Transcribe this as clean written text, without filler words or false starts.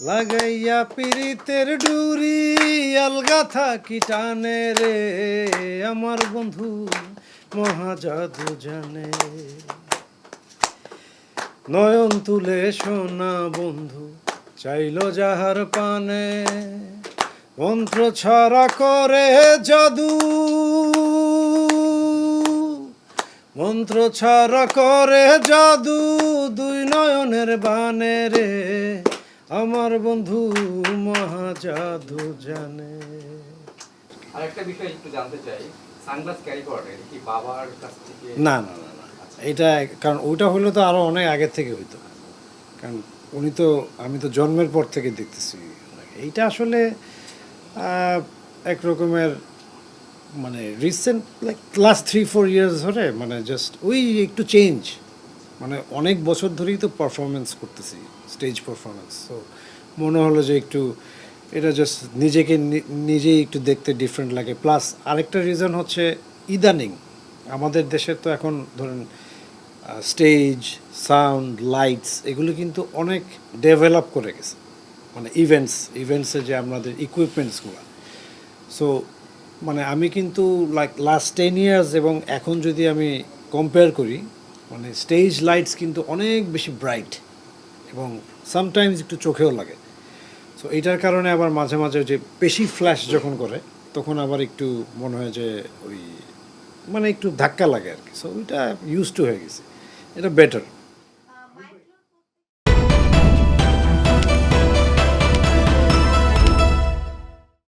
লাগাইয়া পিরিতের ডুরি আলগা থাকি টানে রে আমার বন্ধু মহাজাদু জানে নয়ন তুলে সোনা বন্ধু চাইল যাহার পানে মন্ত্র ছড়া করে জাদু মন্ত্র ছড়া করে জাদু দুই নয়নের বানে রে আমার বন্ধু মহাজাদু জানে। আরেকটা বিষয় একটু জানতে চাই, সানগ্লাস ক্যারি করাটা এটা কি বাবার কাছ থেকে? না না না না, এটা কারণ ওইটা হলে তো আরো অনেক আগের থেকে হইতো, কারণ উনি তো আমি তো জন্মের পর থেকে দেখতেছি ওনাকে। এইটা আসলে এক রকমের মানে রিসেন্ট লাইক লাস্ট 3-4 ইয়ার্স ধরে মানে জাস্ট ওই একটু চেঞ্জ, মানে অনেক বছর ধরেই তো পারফরমেন্স করতেছি, স্টেজ পারফরমেন্স। তো মনে হলো যে একটু এটা জাস্ট নিজেকে নিজেই একটু দেখতে ডিফারেন্ট লাগে। প্লাস আরেকটা রিজন হচ্ছে ইদানিং আমাদের দেশের তো এখন ধরেন স্টেজ সাউন্ড লাইটস এগুলো কিন্তু অনেক ডেভেলপ করে গেছে, মানে ইভেন্টসের যে আমাদের ইকুইপমেন্টসগুলো। সো মানে আমি কিন্তু লাইক লাস্ট 10 ইয়ার্স এবং এখন যদি আমি কম্পেয়ার করি, মানে স্টেজ লাইটস কিন্তু অনেক বেশি ব্রাইট এবং সামটাইমস একটু চোখেও লাগে। সো এইটার কারণে আবার মাঝে মাঝে যে বেশি ফ্ল্যাশ যখন করে তখন আবার একটু মনে হয় যে ওই মানে একটু ধাক্কা লাগে আর কি। সো ওইটা ইউজ টু হয়ে গেছে, এটা বেটার।